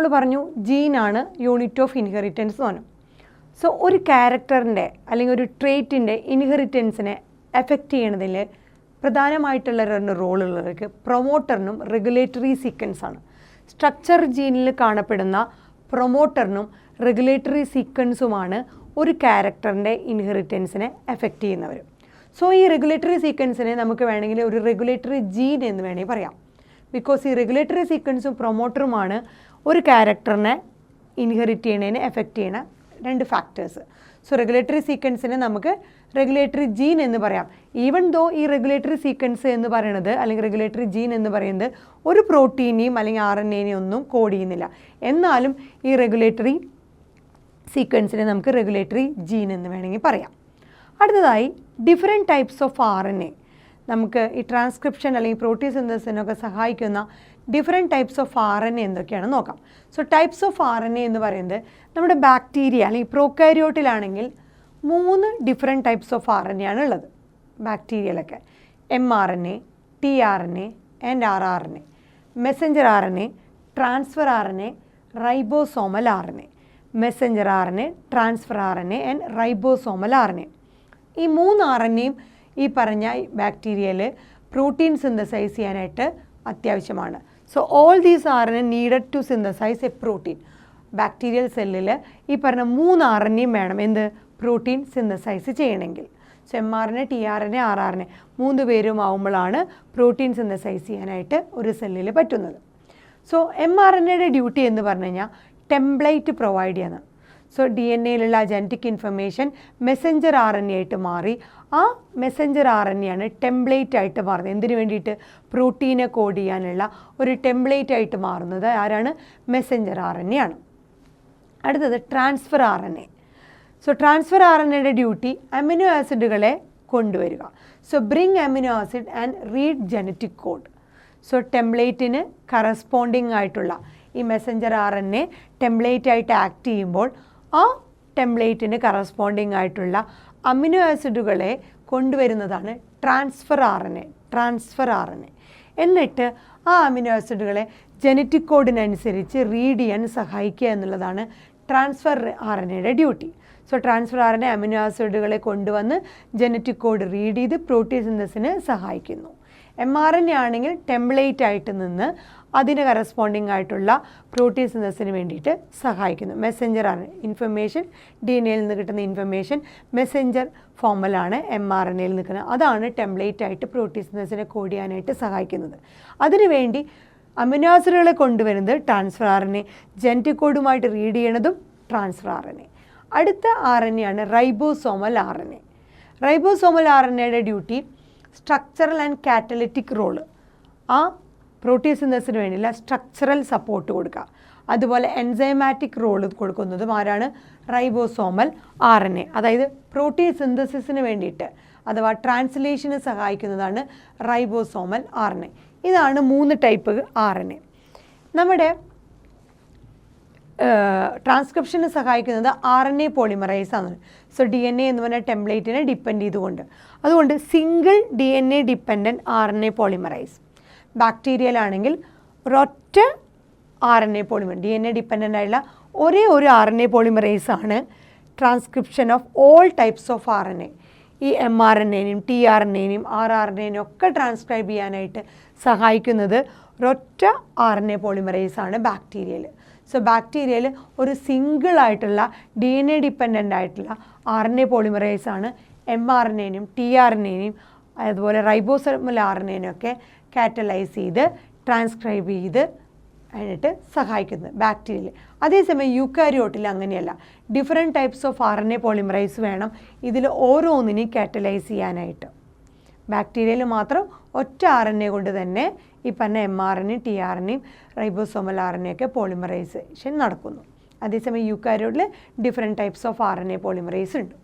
നമ്മൾ പറഞ്ഞു ജീനാണ് unit of inheritance എന്ന് പറഞ്ഞു. സോ ഒരു ക്യാരക്ടറിൻ്റെ അല്ലെങ്കിൽ ഒരു ട്രേറ്റിൻ്റെ ഇൻഹെറിറ്റൻസിനെ എഫക്റ്റ് ചെയ്യണതിൽ പ്രധാനമായിട്ടുള്ള രണ്ട് റോളുള്ളവർക്ക് പ്രൊമോട്ടറിനും റെഗുലേറ്ററി സീക്വൻസാണ്. സ്ട്രക്ചർ ജീനിൽ കാണപ്പെടുന്ന പ്രൊമോട്ടറിനും റെഗുലേറ്ററി സീക്വൻസുമാണ് ഒരു ക്യാരക്ടറിൻ്റെ ഇൻഹെറിറ്റൻസിനെ എഫക്റ്റ് ചെയ്യുന്നവർ. സോ ഈ റെഗുലേറ്ററി സീക്വൻസിനെ നമുക്ക് വേണമെങ്കിൽ ഒരു റെഗുലേറ്ററി ജീൻ എന്ന് വേണമെങ്കിൽ പറയാം. ബിക്കോസ് ഈ റെഗുലേറ്ററി സീക്വൻസും പ്രൊമോട്ടറുമാണ് ഒരു ക്യാരക്ടറിനെ ഇൻഹെറിറ്റ് ചെയ്യണതിന് എഫക്റ്റ് ചെയ്യണ രണ്ട് ഫാക്ടേഴ്സ്. സോ റെഗുലേറ്ററി സീക്വൻസിനെ നമുക്ക് റെഗുലേറ്ററി ജീൻ എന്ന് പറയാം. ഈവൻ ദോ ഈ റെഗുലേറ്ററി സീക്വൻസ് എന്ന് പറയുന്നത് അല്ലെങ്കിൽ റെഗുലേറ്ററി ജീൻ എന്ന് പറയുന്നത് ഒരു പ്രോട്ടീനെയും അല്ലെങ്കിൽ RNAനെയും ഒന്നും കോഡ് ചെയ്യുന്നില്ല. എന്നാലും ഈ റെഗുലേറ്ററി സീക്വൻസിനെ നമുക്ക് റെഗുലേറ്ററി ജീൻ എന്ന് വേണമെങ്കിൽ പറയാം. അടുത്തതായി ഡിഫറെൻറ്റ് ടൈപ്സ് ഓഫ് RNA, നമുക്ക് ഈ ട്രാൻസ്ക്രിപ്ഷൻ അല്ലെങ്കിൽ പ്രോട്ടീൻ സിന്തസിനൊക്കെ സഹായിക്കുന്ന ഡിഫറെൻറ്റ് ടൈപ്സ് ഓഫ് RNA എന്തൊക്കെയാണെന്ന് നോക്കാം. സോ ടൈപ്സ് ഓഫ് RNA എന്ന് പറയുന്നത് നമ്മുടെ ബാക്ടീരിയ അല്ലെങ്കിൽ പ്രോകാരിയോട്ടിലാണെങ്കിൽ 3 ഡിഫറെൻറ്റ് ടൈപ്സ് ഓഫ് RNA ആണ് ഉള്ളത്. ബാക്ടീരിയയിലൊക്കെ mRNA, tRNA and rRNA, Messenger RNA, transfer RNA, ribosomal RNA. Messenger RNA, transfer RNA and ribosomal RNA. ഈ 3 RNAയും ഈ പറഞ്ഞ ബാക്ടീരിയയിൽ പ്രോട്ടീൻ സിന്തസൈസ് ചെയ്യാനായിട്ട് അത്യാവശ്യമാണ്. So all these RNA needed to synthesise a protein. Bacterial സെല്ലിൽ ഈ പറഞ്ഞ 3 RNAയും വേണം എന്ത് പ്രോട്ടീൻ സിന്തസൈസ് ചെയ്യണമെങ്കിൽ. സോ mRNA, tRNA, rRNA 3 പേരും ആവുമ്പോഴാണ് പ്രോട്ടീൻ സിന്തസൈസ് ചെയ്യാനായിട്ട് ഒരു സെല്ലിൽ പറ്റുന്നത്. സോ mRNAയുടെ ഡ്യൂട്ടി എന്ന് പറഞ്ഞു കഴിഞ്ഞാൽ ടെംപ്ലേറ്റ് പ്രൊവൈഡ് ചെയ്യുന്നത്. സോ DNA-യിലുള്ള ജനറ്റിക് ഇൻഫർമേഷൻ മെസ്സഞ്ചർ RNA ആയിട്ട് മാറി ആ മെസ്സഞ്ചർ RNA ആണ് ടെംപ്ലേറ്റ് ആയിട്ട് മാറുന്നത്. എന്തിനു വേണ്ടിയിട്ട്? പ്രോട്ടീനെ കോഡ് ചെയ്യാനുള്ള ഒരു ടെംപ്ലേറ്റ് ആയിട്ട് മാറുന്നത് ആരാണ്? മെസ്സഞ്ചർ RNA ആണ്. അടുത്തത് ട്രാൻസ്ഫർ RNA. സോ ട്രാൻസ്ഫർ RNAയുടെ ഡ്യൂട്ടി അമിനോ ആസിഡുകളെ കൊണ്ടുവരിക. So bring amino acid and read genetic code. So ടെംപ്ലേറ്റിന് കറസ്പോണ്ടിങ് ആയിട്ടുള്ള ഈ മെസ്സഞ്ചർ RNA ടെംപ്ലേറ്റ് ആയിട്ട് ആക്ട് ചെയ്യുമ്പോൾ ആ ടെംപ്ലേറ്റിന് കറസ്പോണ്ടിങ് ആയിട്ടുള്ള അമിനോ ആസിഡുകളെ കൊണ്ടുവരുന്നതാണ് ട്രാൻസ്ഫർ RNA. എന്നിട്ട് ആ അമിനോ ആസിഡുകളെ ജനറ്റിക് കോഡിനനുസരിച്ച് റീഡ് ചെയ്യാൻ സഹായിക്കുക എന്നുള്ളതാണ് ട്രാൻസ്ഫർ RNAയുടെ duty. So transfer RNA amino ആസിഡുകളെ കൊണ്ടുവന്ന് ജനറ്റിക് കോഡ് റീഡ് ചെയ്ത് പ്രോട്ടീൻ സിന്തസിന് സഹായിക്കുന്നു. mRNA ആണെങ്കിൽ ടെംപ്ലേറ്റ് ആയിട്ട് നിന്ന് അതിന് കറസ്പോണ്ടിങ് ആയിട്ടുള്ള പ്രോട്ടീൻ സിന്തസിന് വേണ്ടിയിട്ട് സഹായിക്കുന്നു. മെസ്സഞ്ചർ RNA ഇൻഫർമേഷൻ DNA-യിൽ നിന്ന് കിട്ടുന്ന ഇൻഫർമേഷൻ മെസ്സഞ്ചർ ഫോമിലാണ് mRNA-യിൽ നിൽക്കുന്നത്. അതാണ് ടെംപ്ലേറ്റ് ആയിട്ട് പ്രോട്ടീൻ സിന്തസിനെ കോഡ് ചെയ്യാനായിട്ട് സഹായിക്കുന്നത്. അതിനുവേണ്ടി അമിനോ ആസിഡുകളെ കൊണ്ടുവരുന്നത് ട്രാൻസ്ഫർ RNA, ജനറ്റിക് കോഡുമായിട്ട് റീഡ് ചെയ്യണതും ട്രാൻസ്ഫർ RNA. അടുത്ത RNA ആണ് റൈബോസോമൽ RNA. റൈബോസോമൽ RNAയുടെ duty structural and catalytic role, ആ പ്രോട്ടീൻ സിന്തസിന് വേണ്ടിയുള്ള സ്ട്രക്ചറൽ സപ്പോർട്ട് കൊടുക്കുക. അതുപോലെ എൻസൈമാറ്റിക് റോള് കൊടുക്കുന്നതും ആരാണ്? Ribosomal RNA. അതായത് പ്രോട്ടീൻ സിന്തസിസിന് വേണ്ടിയിട്ട് അഥവാ ട്രാൻസ്ലേഷന് സഹായിക്കുന്നതാണ് റൈബോസോമൽ RNA. ഇതാണ് 3 ടൈപ്പ് RNA. നമ്മുടെ ട്രാൻസ്ക്രിപ്ഷന് സഹായിക്കുന്നത് RNA പോളിമറൈസ് ആണ്. സോ DNA എന്ന് പറഞ്ഞ ടെംപ്ലേറ്റിനെ ഡിപ്പെൻഡ് ചെയ്തുകൊണ്ട്, അതുകൊണ്ട് single DNA dependent RNA polymerase. ബാക്ടീരിയയിലാണെങ്കിൽ ഒരൊറ്റ RNA പോളിമർ DNA ഡിപ്പെൻഡൻ്റ് ആയിട്ടുള്ള ഒരേ ഒരു RNA പോളിമറൈസ് ആണ് transcription of all types of RNA. ഈ mRNA-നെയും tRNA-നെയും rRNA-നെയും ഒക്കെ ട്രാൻസ്ക്രൈബ് ചെയ്യാനായിട്ട് സഹായിക്കുന്നത് ഒരൊറ്റ RNA പോളിമറൈസ് ആണ് ബാക്ടീരിയയിൽ. സോ ബാക്ടീരിയയിൽ ഒരു സിംഗിൾ ആയിട്ടുള്ള DNA ഡിപ്പെൻഡൻ്റ് ആയിട്ടുള്ള RNA പോളിമറൈസ് ആണ് mRNA-നെയും tRNA-നെയും അതുപോലെ റൈബോസോമൽ RNA-നെയും ഒക്കെ കാറ്റലൈസ് ചെയ്ത് ട്രാൻസ്ക്രൈബ് ചെയ്ത് അതിനായിട്ട് സഹായിക്കുന്നത് ബാക്ടീരിയയിൽ. അതേസമയം യൂക്കാരിയോട്ടിൽ അങ്ങനെയല്ല. Different types of RNA polymerase വേണം ഇതിൽ ഓരോന്നിനെയും കാറ്റലൈസ് ചെയ്യാനായിട്ട്. ബാക്ടീരിയയിൽ മാത്രം ഒറ്റ RNA കൊണ്ട് തന്നെ ഈ പറഞ്ഞ mRNA-യും tRNA-യും റൈബോസോമൽ RNA ഒക്കെ പോളിമറൈസേഷൻ നടക്കുന്നു. അതേസമയം യൂക്കാരിയോട്ടിൽ different types of RNA polymerase ഉണ്ട്.